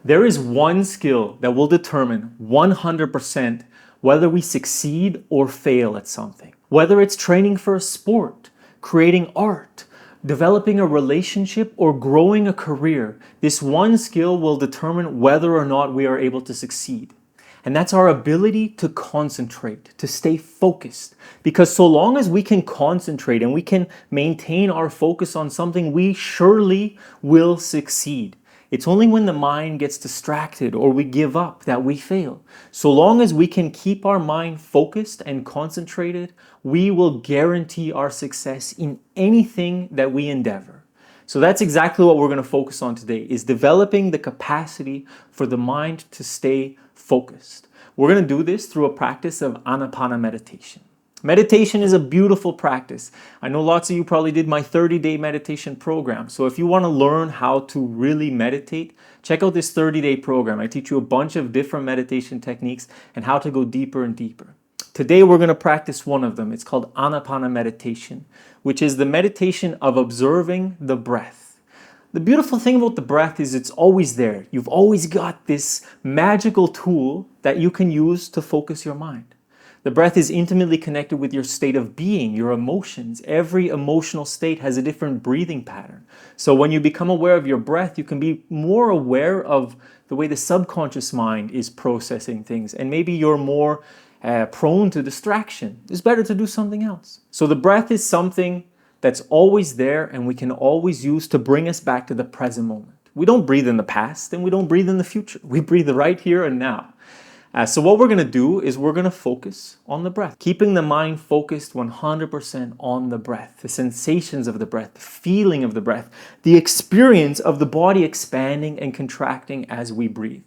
There is one skill that will determine 100% whether we succeed or fail at something. Whether it's training for a sport, creating art, developing a relationship, or growing a career, this one skill will determine whether or not we are able to succeed. And that's our ability to concentrate, to stay focused. Because so long as we can concentrate and we can maintain our focus on something, we surely will succeed. It's only when the mind gets distracted or we give up that we fail. So long as we can keep our mind focused and concentrated, we will guarantee our success in anything that we endeavor. So that's exactly what we're going to focus on today, is developing the capacity for the mind to stay focused. We're going to do this through a practice of Anapana meditation. Meditation is a beautiful practice. I know lots of you probably did my 30-day meditation program. So if you want to learn how to really meditate, check out this 30-day program. I teach you a bunch of different meditation techniques and how to go deeper and deeper. Today we're going to practice one of them. It's called Anapana meditation, which is the meditation of observing the breath. The beautiful thing about the breath is it's always there. You've always got this magical tool that you can use to focus your mind. The breath is intimately connected with your state of being, your emotions. Every emotional state has a different breathing pattern. So when you become aware of your breath, you can be more aware of the way the subconscious mind is processing things. And maybe you're more prone to distraction. It's better to do something else. So the breath is something that's always there and we can always use to bring us back to the present moment. We don't breathe in the past and we don't breathe in the future. We breathe right here and now. So what we're going to do is we're going to focus on the breath, keeping the mind focused 100% on the breath, the sensations of the breath, the feeling of the breath, the experience of the body expanding and contracting as we breathe.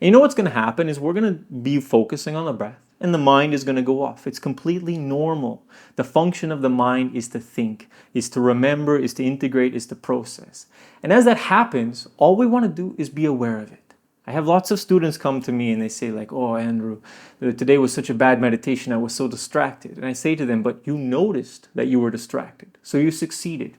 And you know what's going to happen is we're going to be focusing on the breath and the mind is going to go off. It's completely normal. The function of the mind is to think, is to remember, is to integrate, is to process. And as that happens, all we want to do is be aware of it. I have lots of students come to me and they say like, oh, Andrew, today was such a bad meditation. I was so distracted. And I say to them, but you noticed that you were distracted. So you succeeded.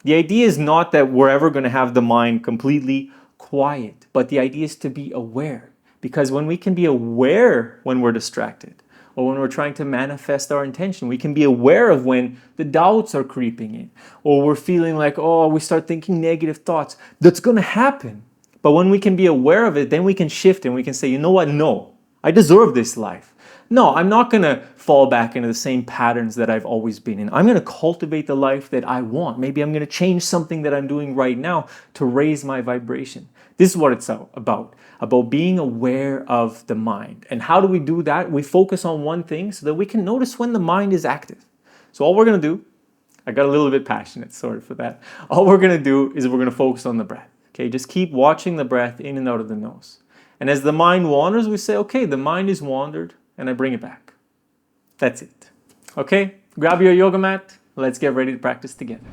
The idea is not that we're ever going to have the mind completely quiet, but the idea is to be aware. Because when we can be aware when we're distracted or when we're trying to manifest our intention, we can be aware of when the doubts are creeping in or we're feeling like, oh, we start thinking negative thoughts. That's going to happen. But when we can be aware of it, then we can shift and we can say, you know what? No, I deserve this life. No, I'm not going to fall back into the same patterns that I've always been in. I'm going to cultivate the life that I want. Maybe I'm going to change something that I'm doing right now to raise my vibration. This is what it's about being aware of the mind. And how do we do that? We focus on one thing so that we can notice when the mind is active. So all we're going to do, I got a little bit passionate, sorry for that. All we're going to do is we're going to focus on the breath. Okay, just keep watching the breath in and out of the nose. And as the mind wanders, we say, okay, the mind is wandered, and I bring it back. That's it. Okay, grab your yoga mat. Let's get ready to practice together.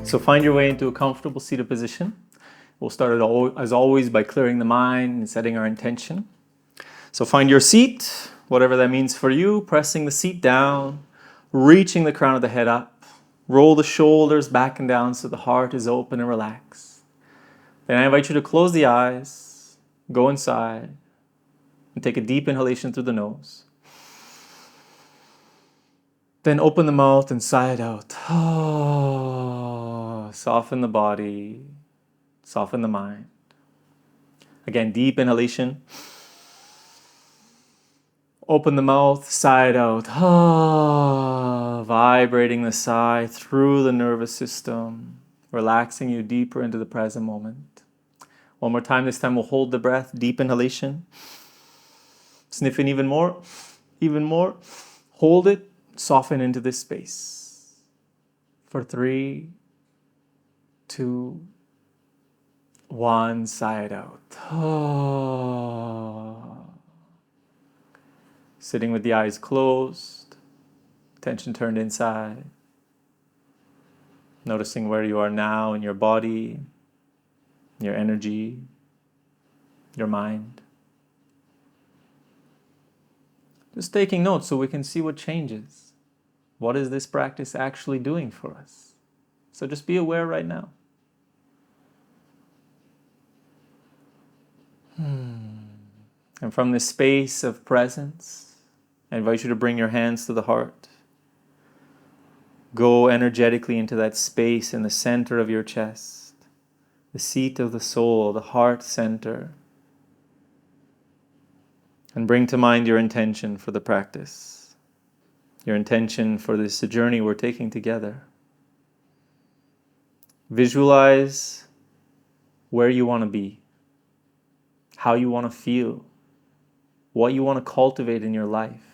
So find your way into a comfortable seated position. We'll start as always by clearing the mind and setting our intention. So find your seat, whatever that means for you, pressing the seat down, reaching the crown of the head up, roll the shoulders back and down so the heart is open and relaxed. Then I invite you to close the eyes, go inside, and take a deep inhalation through the nose. Then open the mouth and sigh it out. Soften the body, soften the mind. Again, deep inhalation. Open the mouth, sigh it out. Vibrating the sigh through the nervous system, relaxing you deeper into the present moment. One more time. This time we'll hold the breath, deep inhalation. Sniff in even more, even more. Hold it, soften into this space. For 3, 2, 1, sigh it out. Sitting with the eyes closed, attention turned inside. Noticing where you are now in your body, your energy, your mind. Just taking notes so we can see what changes. What is this practice actually doing for us? So just be aware right now. And from this space of presence, I invite you to bring your hands to the heart. Go energetically into that space in the center of your chest, the seat of the soul, the heart center. And bring to mind your intention for the practice, your intention for this journey we're taking together. Visualize where you want to be, how you want to feel, what you want to cultivate in your life.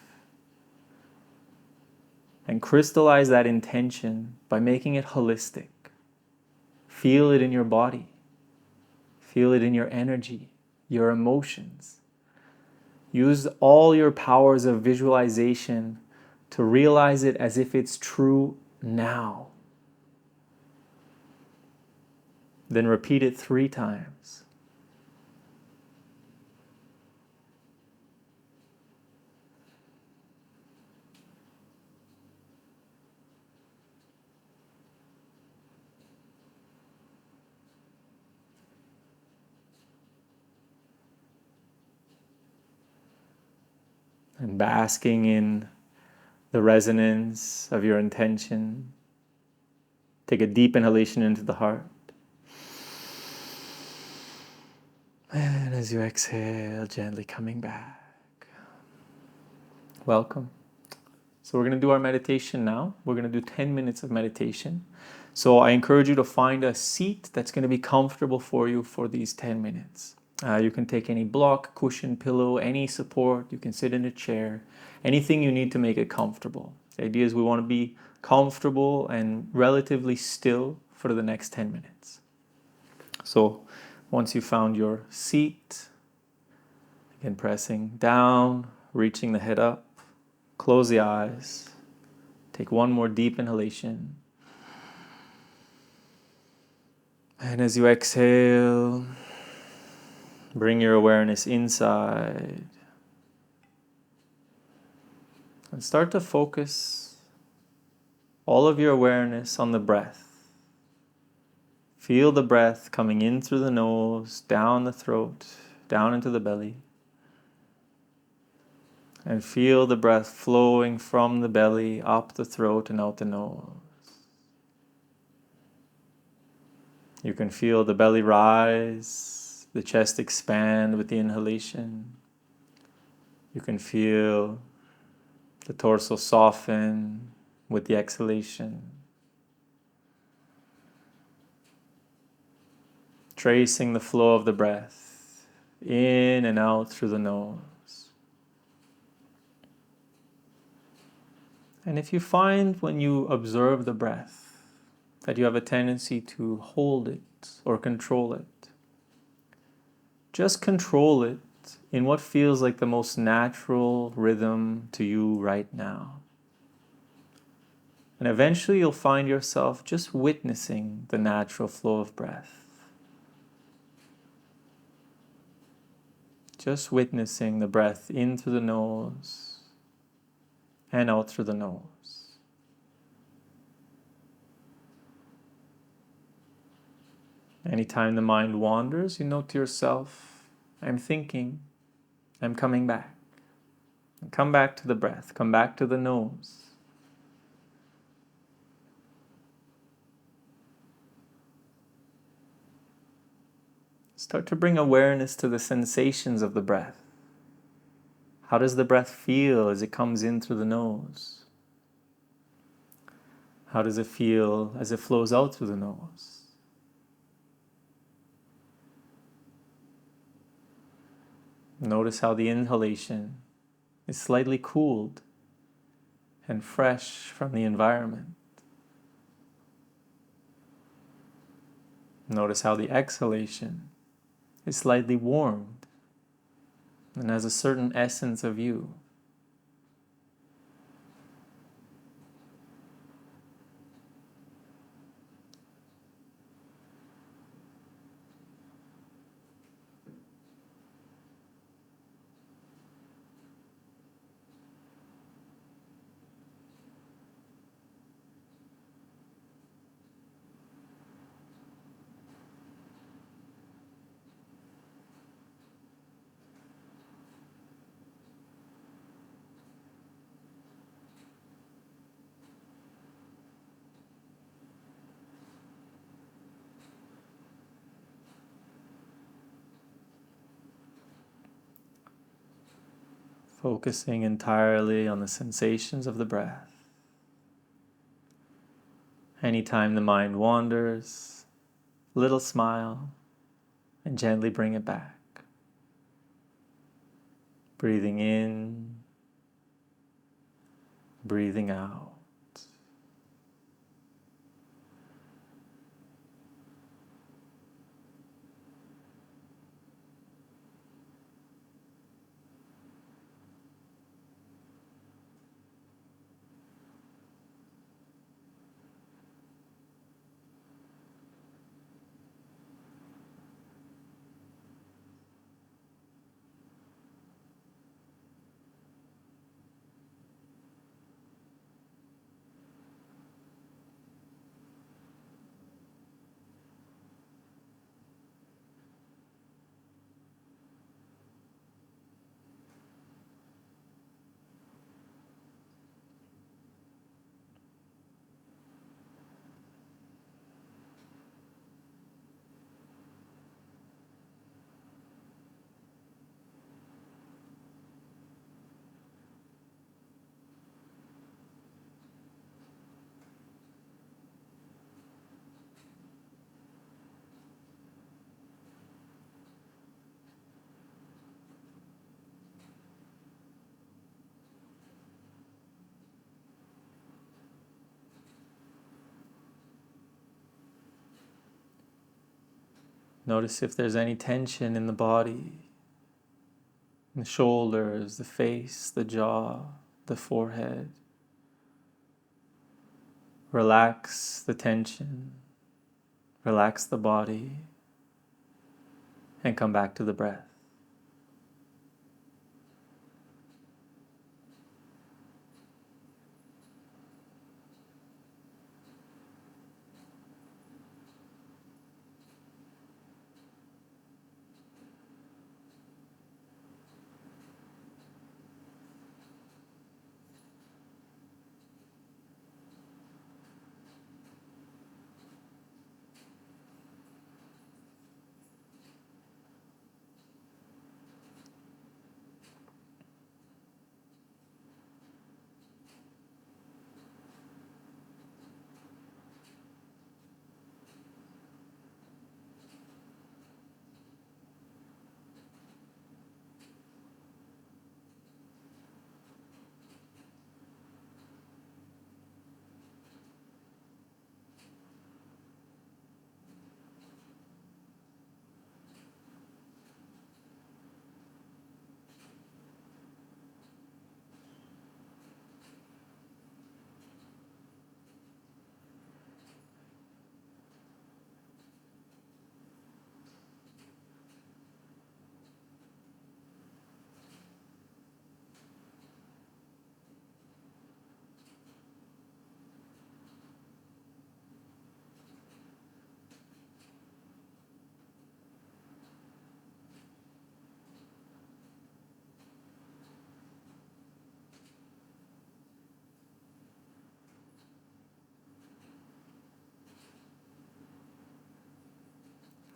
And crystallize that intention by making it holistic. Feel it in your body. Feel it in your energy, your emotions. Use all your powers of visualization to realize it as if it's true now. Then repeat it 3 times. And basking in the resonance of your intention. Take a deep inhalation into the heart. And as you exhale, gently coming back. Welcome. So we're going to do our meditation now. We're going to do 10 minutes of meditation. So I encourage you to find a seat that's going to be comfortable for you for these 10 minutes. You can take any block, cushion, pillow, any support. You can sit in a chair, anything you need to make it comfortable. The idea is we want to be comfortable and relatively still for the next 10 minutes. So once you found your seat, again pressing down, reaching the head up, close the eyes, take one more deep inhalation. And as you exhale, bring your awareness inside and start to focus all of your awareness on the breath. Feel the breath coming in through the nose, down the throat, down into the belly. And feel the breath flowing from the belly, up the throat and out the nose. You can feel the belly rise, the chest expand with the inhalation. You can feel the torso soften with the exhalation. Tracing the flow of the breath in and out through the nose. And if you find when you observe the breath that you have a tendency to hold it or control it, just control it in what feels like the most natural rhythm to you right now. And eventually you'll find yourself just witnessing the natural flow of breath. Just witnessing the breath in through the nose and out through the nose. Anytime the mind wanders, you note to yourself, I'm thinking, I'm coming back. And come back to the breath, come back to the nose. Start to bring awareness to the sensations of the breath. How does the breath feel as it comes in through the nose? How does it feel as it flows out through the nose? Notice how the inhalation is slightly cooled and fresh from the environment. Notice how the exhalation is slightly warmed and has a certain essence of you. focusing entirely on the sensations of the breath. Anytime the mind wanders, little smile and gently bring it back. Breathing in, breathing out. Notice if there's any tension in the body, in the shoulders, the face, the jaw, the forehead. Relax the tension, relax the body, and come back to the breath.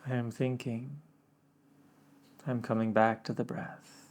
I am thinking, I'm coming back to the breath.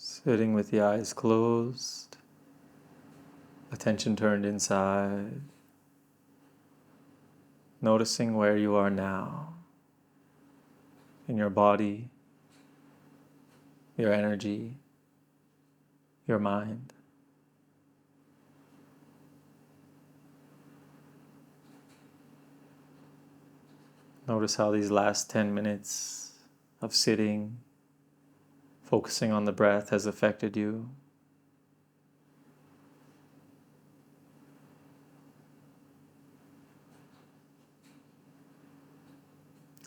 Sitting with the eyes closed, attention turned inside, noticing where you are now, in your body, your energy, your mind. Notice how these last 10 minutes of sitting, focusing on the breath has affected you.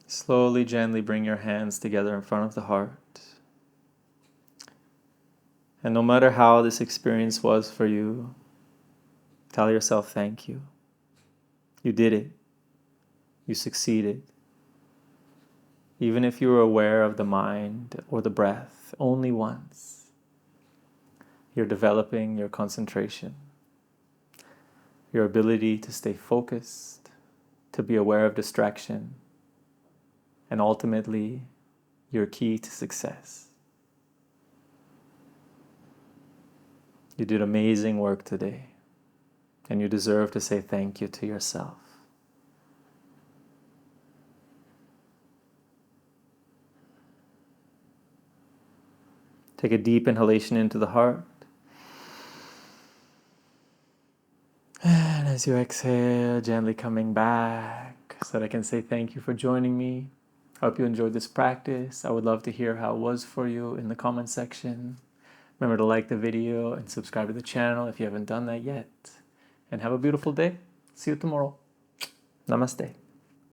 Slowly, gently bring your hands together in front of the heart. And no matter how this experience was for you, tell yourself thank you. You did it. You succeeded. Even if you were aware of the mind or the breath only once, you're developing your concentration, your ability to stay focused, to be aware of distraction, and ultimately, your key to success. You did amazing work today, and you deserve to say thank you to yourself. Take a deep inhalation into the heart. And as you exhale, gently coming back so that I can say thank you for joining me. I hope you enjoyed this practice. I would love to hear how it was for you in the comment section. Remember to like the video and subscribe to the channel if you haven't done that yet. And have a beautiful day. See you tomorrow. Namaste.